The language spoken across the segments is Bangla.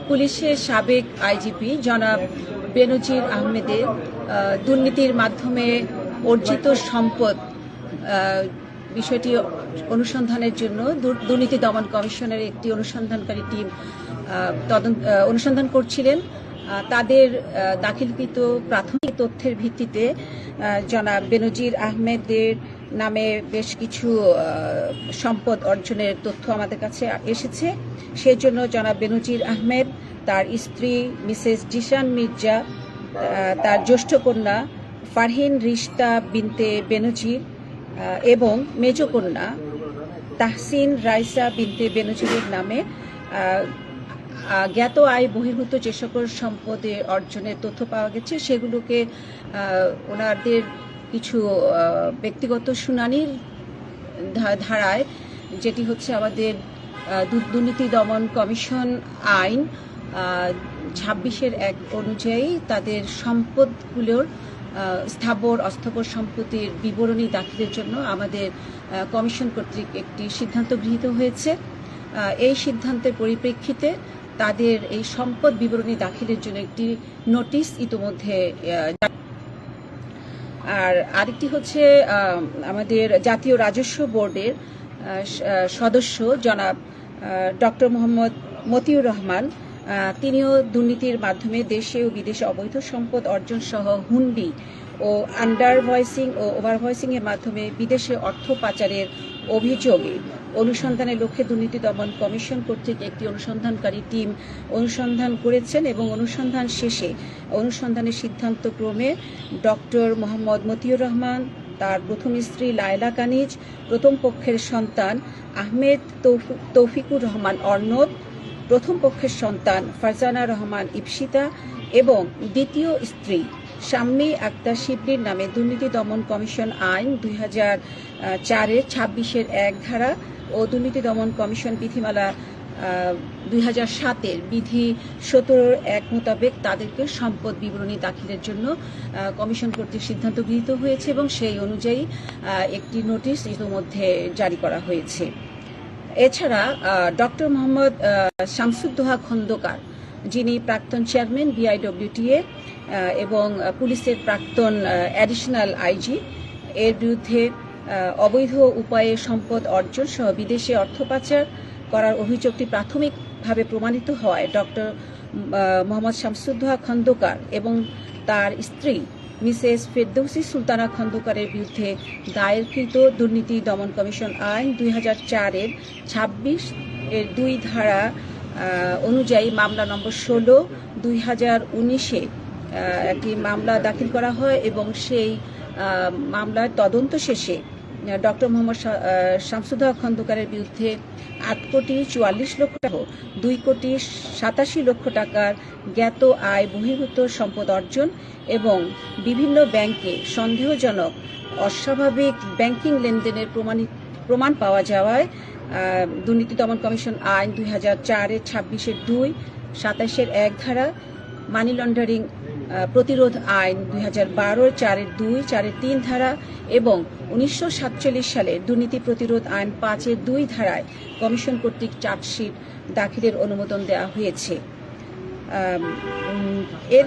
পুলিশের সাবেক আইজিপি জনাব বেনজির আহমেদের দুর্নীতির মাধ্যমে অর্জিত সম্পদ বিষয়টি অনুসন্ধানের জন্য দুর্নীতি দমন কমিশনের একটি অনুসন্ধানকারী টিম অনুসন্ধান করছিলেন। তাদের দাখিলকৃত প্রাথমিক তথ্যের ভিত্তিতে জনাব বেনজির আহমেদের নামে বেশ কিছু সম্পদ অর্জনের তথ্য আমাদের কাছে এসেছে। সেই জন্য জনাব বেনজির আহমেদ, তার স্ত্রী মিসেস জিশান মির্জা, তার জ্যেষ্ঠ কন্যা ফারহিন রিশতা বিনতে বেনজির এবং মেজ কন্যা তাহসিন রাইসা বিনতে বেনজিরের নামে জ্ঞাত আয় বহির্ভূত যে সকল সম্পদের অর্জনের তথ্য পাওয়া গেছে সেগুলোকে ওনাদের কিছু ব্যক্তিগত শুনানির ধারায়, যেটি হচ্ছে আমাদের দুর্নীতি দমন কমিশন আইন 26(1) অনুযায়ী তাদের সম্পদগুলোর স্থাবর অস্থাবর সম্পত্তির বিবরণী দাখিলের জন্য আমাদের কমিশন কর্তৃক একটি সিদ্ধান্ত গৃহীত হয়েছে। এই সিদ্ধান্তের পরিপ্রেক্ষিতে তাদের এই সম্পদ বিবরণী দাখিলের জন্য একটি নোটিশ ইতোমধ্যে, আর আরেকটি হচ্ছে আমাদের জাতীয় রাজস্ব বোর্ডের সদস্য জনাব ডক্টর মোহাম্মদ মতিউর রহমান, তিনিও দুর্নীতির মাধ্যমে দেশে ও বিদেশে অবৈধ সম্পদ অর্জন সহ হুন্ডি ও আন্ডার ভয়েসিং ও ওভার ভয়েসিং এর মাধ্যমে বিদেশে অর্থ পাচারের অভিযোগে অনুসন্ধানের লক্ষ্যে দুর্নীতি দমন কমিশন কর্তৃক একটি অনুসন্ধানকারী টিম অনুসন্ধান করেছেন এবং অনুসন্ধান শেষে অনুসন্ধানের সিদ্ধান্ত ক্রমে ডক্টর মোহাম্মদ মতিউর রহমান, তার প্রথম স্ত্রী লায়লা কানিজ, প্রথম পক্ষের সন্তান আহমেদ তৌফিকুর রহমান অর্ণব, প্রথম পক্ষের সন্তান ফারজানা রহমান ইপসিতা এবং দ্বিতীয় স্ত্রী শাম্মী আক্তার শিবলির নামে দুর্নীতি দমন কমিশন আইন 2004-এর 26(1) ধারা ও দুর্নীতি দমন কমিশন বিধিমালা 2007-এর বিধি 17(1) মোতাবেক তাদেরকে সম্পদ বিবরণী দাখিলের জন্য কমিশন কর্তৃক সিদ্ধান্ত গৃহীত হয়েছে এবং সেই অনুযায়ী একটি নোটিশ ইতিমধ্যে জারি করা হয়েছে। এছাড়া ডক্টর মোহাম্মদ শামসুদ্দোহা খন্দকার, যিনি প্রাক্তন চেয়ারম্যান BIWTA এবং পুলিশের প্রাক্তন অ্যাডিশনাল আইজি, এর বিরুদ্ধে অবৈধ উপায়ে সম্পদ অর্জন সহ বিদেশে অর্থ পাচার করার অভিযোগটি প্রাথমিকভাবে প্রমাণিত হওয়ায় ডক্টর মোহাম্মদ শামসুদ্দোহা খন্দকার এবং তার স্ত্রী মিসেস ফেরদৌসী সুলতানা খন্দকারের বিরুদ্ধে দায়েরকৃত দুর্নীতি দমন কমিশন আইন 2004-এর 26(2) ধারা অনুযায়ী মামলা নম্বর 16/2019-এ একটি মামলা দাখিল করা হয় এবং সেই মামলার তদন্ত শেষে ডক্টর মোহাম্মদ শামসুদ্দোহা খন্দকারের বিরুদ্ধে 8,44,00,000 টাকা, 2,87,00,000 টাকার জ্ঞাত আয় বহির্ভূত সম্পদ অর্জন এবং বিভিন্ন ব্যাংকে সন্দেহজনক অস্বাভাবিক ব্যাংকিং লেনদেনের প্রমাণ পাওয়া যাওয়ায় দুর্নীতি দমন কমিশন আইন 2004-এর 26(2), 27(1) ধারা, মানি লন্ডারিং প্রতিরোধ আইন 2012-এর 4(2), 4(3) ধারা এবং 1947 সালের দুর্নীতি প্রতিরোধ আইন 5(2) ধারায় কমিশন কর্তৃক চার্জশিট দাখিলের অনুমোদন দেওয়া হয়েছে। এর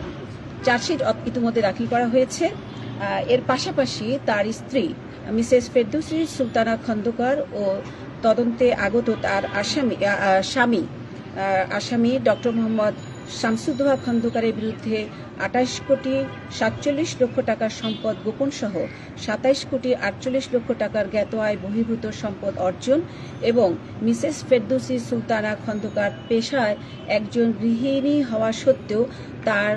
চার্জশিট ইতিমধ্যে দাখিল করা হয়েছে। এর পাশাপাশি তার স্ত্রী মিসেস ফেরদৌসী সুলতানা খন্দকার ও তদন্তে আগত তার স্বামী ডক্টর মোহাম্মদ শামসুদ্দোহা খন্দকারের বিরুদ্ধে 28,47,00,000 টাকার সম্পদ গোপন সহ 27,48,00,000 টাকার জ্ঞাত আয় বহির্ভূত সম্পদ অর্জন এবং মিসেস ফেরদৌসী সুলতানা খন্দকার পেশায় একজন গৃহিণী হওয়া সত্ত্বেও তার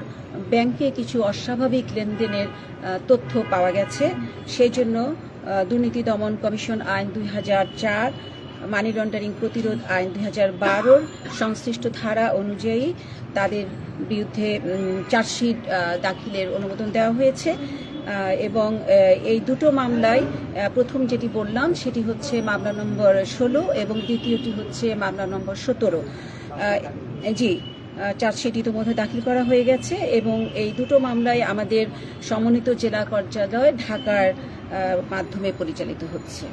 ব্যাংকে কিছু অস্বাভাবিক লেনদেনের তথ্য পাওয়া গেছে। সেই জন্য দুর্নীতি দমন কমিশন আইন 2004, মানি লন্ডারিং প্রতিরোধ আইন 2012-র সংশ্লিষ্ট ধারা অনুযায়ী তাদের বিরুদ্ধে চার্জশিট দাখিলের অনুমোদন দেওয়া হয়েছে এবং এই দুটো মামলায় প্রথম যেটি বললাম সেটি হচ্ছে মামলা নম্বর 16 এবং দ্বিতীয়টি হচ্ছে মামলা নম্বর 17। চার্জশিট ইতিমধ্যে দাখিল করা হয়ে গেছে এবং এই দুটো মামলায় আমাদের সমন্বিত জেলা কার্যালয় ঢাকার মাধ্যমে পরিচালিত হচ্ছে।